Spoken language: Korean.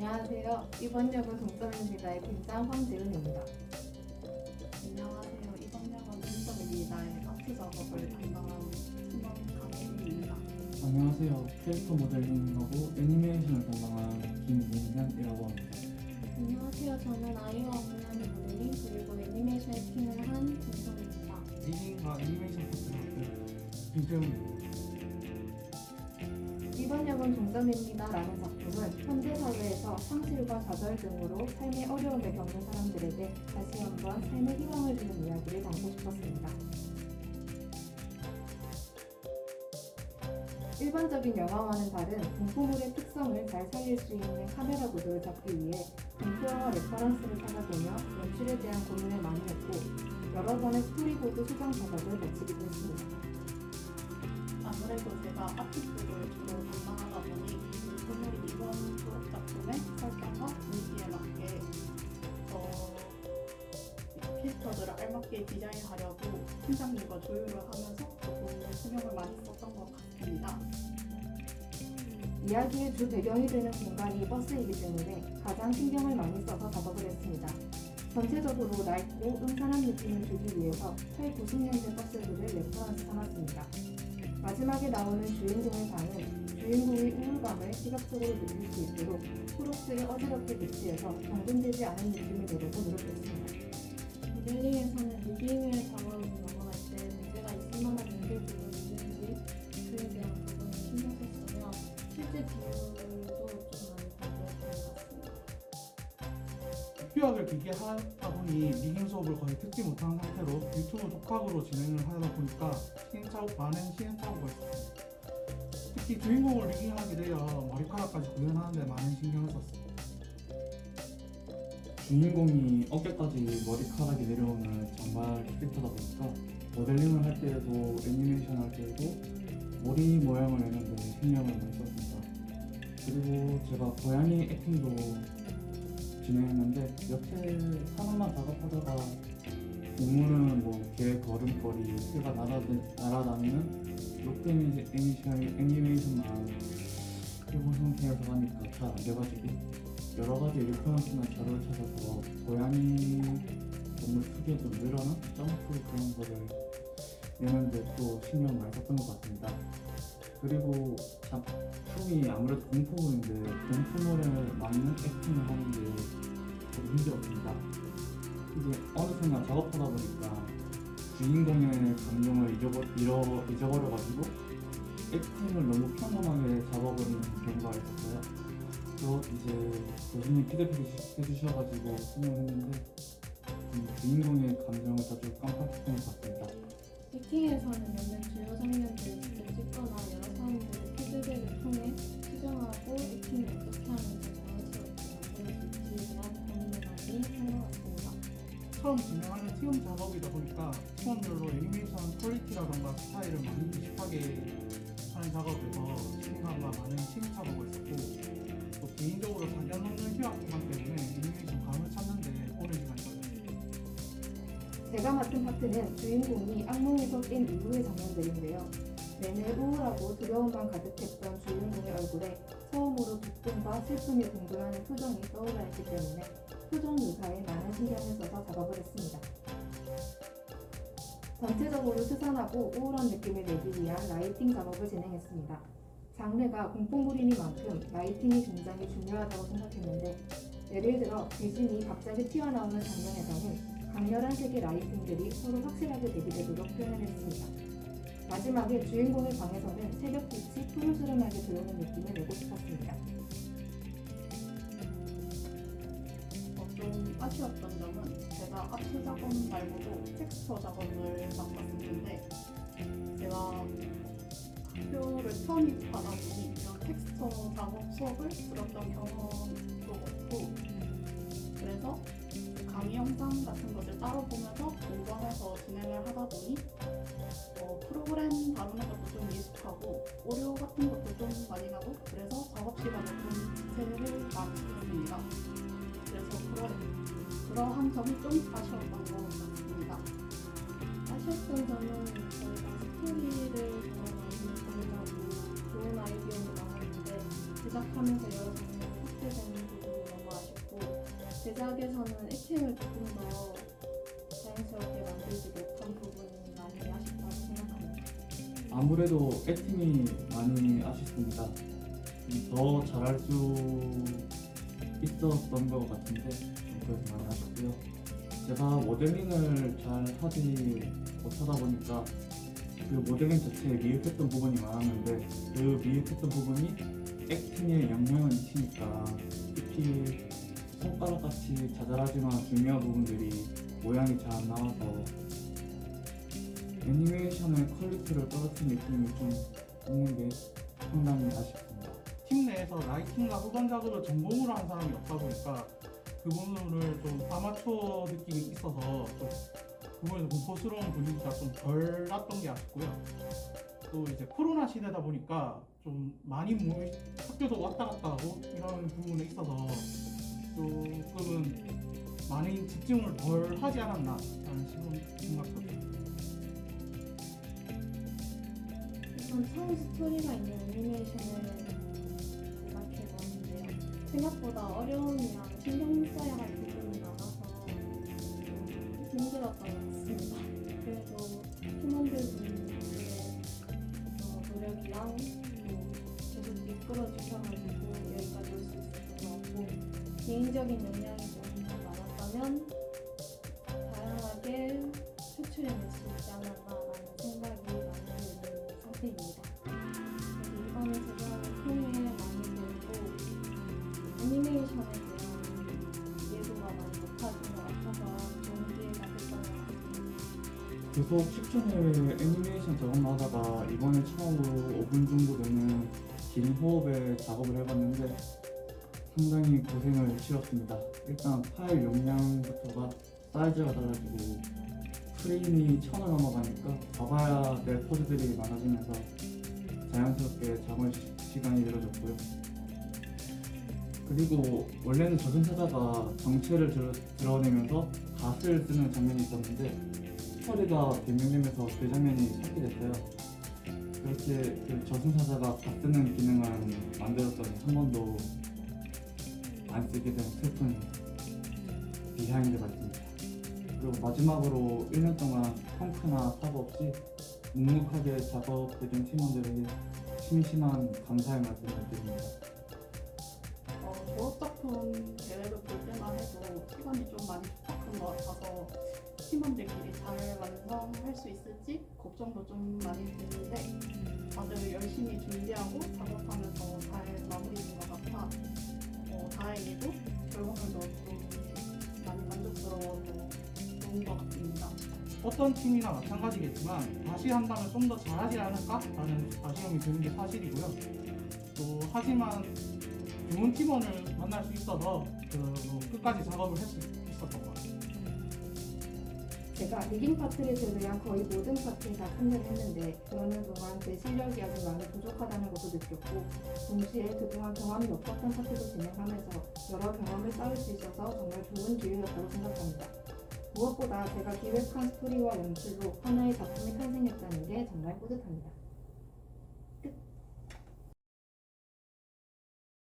안녕하세요. 이번 역은 동점입니다의 팀장 황재은입니다. 안녕하세요. 이번 역은 동점입니다의 아트 작업을 담당하는 팀원 강혜진입니다. 안녕하세요. 캐릭터 모델링하고 애니메이션을 담당한 김민현이라고 합니다. 안녕하세요. 저는 아이와 공연의 모델링 그리고 애니메이션 액팅을 한 김성입니다. 리딩과 애니메이션 파트를 맡은 김태훈입니다. 이번 역은 동점입니다라는 작품은 현대 사회에서 상실과 좌절 등으로 삶의 어려움을 겪는 사람들에게 다시 한번 삶의 희망을 주는 이야기를 담고 싶었습니다. 일반적인 영화와는 다른 공포물의 특성을 잘 살릴 수 있는 카메라 구도를 잡기 위해 공포영화 레퍼런스를 찾아보며 연출에 대한 고민을 많이 했고 여러 번의 스토리보드 수정 작업을 거치기도 했습니다. 아무래도 제가 아트 쪽을 주로 담당하다 보니 오늘 이번 졸업 작품의 설정과 분위기에 맞게 캐릭터들을 알맞게 디자인하려고 팀장님과 조율을 하면서 조금 신경을 많이 썼던 것 같습니다. 이야기의 주 배경이 되는 공간이 버스이기 때문에 가장 신경을 많이 써서 작업을 했습니다. 전체적으로 낡고 음산한 느낌을 주기 위해서 8, 90년대 버스들을 레퍼런스 삼았습니다. 마지막에 나오는 주인공의 방은 주인공의 우울감을 시각적으로 느낄 수 있도록 초록색을 어지럽게 배치해서 정돈되지 않은 느낌을 내려고 노력했습니다. 모델링에서는 리딩을 작업을 넘어갈 때 문제가 있을 만한 연결 부분이 있는지 그에 대한 부분을 신경 썼으며 실제 비율도 좀 많이 발견된 것 같습니다. 휴학을 길게 하다 보니 리딩 수업을 거의 듣지 못한 상태로 유튜브 독학으로 진행을 하다 보니까 많은 시행착오가 있었습니다. 특히 주인공을 리딩하게 되어 머리카락까지 구현하는 데 많은 신경을 썼습니다. 주인공이 어깨까지 머리카락이 내려오는 장발 캐릭터다 보니까 모델링을 할 때에도 애니메이션 할 때에도 머리 모양을 내는 데 신경을 많이 썼습니다. 그리고 제가 고양이 액팅도 진행했는데 옆에 사람만 작업하다가 동물은 개 걸음걸이, 새가 날아다니는 로프 애니메이션만 해본 상태에서 하니까 잘 안 돼가지고 여러 가지 리퍼런스나 자료를 찾아서 고양이 동물 크기에 좀 늘어난 점프 그런 거를 내는데 또 신경 많이 썼던 것 같습니다. 그리고 작품이 아무래도 공포물인데 공포물에 맞는 액팅을 하는 게 좀 힘들었습니다. 이게 어느 순간 작업하다 보니까 주인공의 감정을 잊어버려가지고 액팅을 너무 평범하게 잡아버리는 경우가 있었어요. 또 이제 교수님 피드백 해주셔가지고 설명했는데 주인공의 감정을 자주 깜빡했던 것 같습니다. 액팅에서는 몇몇 주요 장면들을 직접 찍거나 여러 사람들의 피드백을 통해 수정하고 액팅을 어떻게 하면 더 자연스럽게 만들 수 있지에 대한 고민을 많이 한 것 같습니다. 처음 진행하는 시험 작업이다 보니까 팀원별로 애니메이션 퀄리티라던가 스타일을 많이 비슷하게 하는 작업에서 시행하가 많은 시행 작업을 했고 또 개인적으로 4년 넘는 휴학 기간 때문에 애니메이션 감을 찾는데 오랜 시간이 걸렸습니다. 제가 맡은 파트는 주인공이 악몽에서 깬 이후의 장면들인데요. 내내 우울하고 두려움만 가득했던 주인공의 얼굴에 처음으로 기쁨과 슬픔이 공존하는 표정이 떠올라 있기 때문에 표정 묘사에 많은 신경을 써서 작업을 했습니다. 전체적으로 스산하고 우울한 느낌을 내기 위한 라이팅 작업을 진행했습니다. 장르가 공포물이니만큼 라이팅이 굉장히 중요하다고 생각했는데 예를 들어 귀신이 갑자기 튀어나오는 장면에서는 강렬한 색의 라이팅들이 서로 확실하게 대비되도록 표현했습니다. 마지막에 주인공의 방에서는 새벽빛이 푸르스름하게 들어오는 느낌을 내고 싶었습니다. 좀 아쉬웠던 점은 제가 아트 작업 말고도 텍스처 작업을 맡았었는데 제가 학교를 처음 입학하다 보니 이런 텍스처 작업 수업을 들었던 경험도 없고 그래서 강의 영상 같은 것을 따로 보면서 공부하면서 진행을 하다 보니 프로그램 다루는 것도 좀 미숙하고 오류 같은 것도 좀 많이 나고 그래서 작업 시간을 좀 지체를 많이 시켰습니다. 그래서 그러한 점이 좀 아쉬웠던 것 같습니다. 아쉬웠던 점은 저희가 스토리를 정말 많이 고민하고 좋은 아이디어도 많았는데 제작하면서 여러 장면이 삭제되는 부분이 제작에서는 액팅을 조금 더 자연스럽게 만들지 못한 부분이 많이 아쉽다고 생각합니다. 아무래도 액팅이 많이 아쉽습니다. 더 잘할 수 있었던 것 같은데 그래서 많이 아쉽고요. 제가 모델링을 잘 하지 못하다 보니까 그 모델링 자체에 미흡했던 부분이 많았는데 그 미흡했던 부분이 액팅에 영향을 미치니까 특히 손가락같이 자잘하지만 중요한 부분들이 모양이 잘 안 나와서 애니메이션의 퀄리티를 떨어뜨린 느낌이 좀 있는 게 상당히 아쉽습니다. 팀 내에서 라이팅과 후반 작업을 전공으로 한 사람이 없다 보니까 그 부분을 좀 아마추어 느낌이 있어서 좀 그거에서 공포스러운 분위기가 좀 덜 났던 게 아쉽고요. 또 이제 코로나 시대다 보니까 좀 많이 학교도 왔다 갔다 하고 이런 부분에 있어서 조금은 많이 집중을 덜 하지 않았나 라는 생각도 듭니다. 우선 처음 스토리가 있는 애니메이션을 제작해봤는데요. 생각보다 어려움이랑 신경 써야 할 부분이 많아서 좀 힘들었던 것 같습니다. 그래도 팀원들 분들의 노력이랑 또 계속 이끌어 주셔가지고 여기까지 올 수 있었던 것 같고, 개인적인 역량이 좀 더 많았다면 다양하게 표출해낼 수 있지 않았나라는 생각이 많이 드는 상태입니다. 그래서 이번 제작을 통해 많이 배우고 애니메이션에 대한 이해도가 많이 높아진 것 같아서 좋은 기회가 됐던 것 같습니다. 계속 10초 내외 애니메이션 작업하다가 이번에 처음으로 5분 정도 되는 긴 호흡의 작업을 해봤는데 상당히 고생을 치렀습니다. 일단 파일 용량부터가 사이즈가 달라지고 프레임이 1000을 넘어가니까 잡아야 될 포즈들이 많아지면서 자연스럽게 작업 시간이 늘어졌고요. 그리고 원래는 저승사자가 정체를 드러내면서 갓을 쓰는 장면이 있었는데 스토리가 변경되면서 그 장면이 찾게 됐어요. 그렇게 그 저승사자가 갓 쓰는 기능을 만들었더니 한 번도 안 쓰게 된 슬픈 비하인드가 있습니다. 그리고 마지막으로 1년 동안 펑크나 사고 없이 묵묵하게 작업해준 팀원들에게 심심한 감사의 말씀을 드립니다. 졸업작품 계획을 볼 때만 해도 시간이 좀 많이 촉박한 것 같아서 팀원들끼리 잘 완성할 수 있을지 걱정도 좀 많이 드는데 다들 열심히 준비하고 작업하면서 잘 마무리된 것 같아 다행히도 결과물도 좀 많이 만족스러워서 좋은 것 같습니다. 어떤 팀이나 마찬가지겠지만 다시 한다면 좀 더 잘하지 않을까라는 아쉬움이 드는 게 사실이고요. 또 하지만 좋은 팀원을 만날 수 있어서 끝까지 작업을 할 수 있었던 것 같아요. 제가 리딩 파트를 제외한 거의 모든 파트에 다 참여를 했는데 그러는 동안 제 실력이 아직 많이 부족하다는 것도 느꼈고 동시에 그동안 경험이 없었던 파트도 진행하면서 여러 경험을 쌓을 수 있어서 정말 좋은 기회였다고 생각합니다. 무엇보다 제가 기획한 스토리와 연출로 하나의 작품이 탄생했다는 게 정말 뿌듯합니다.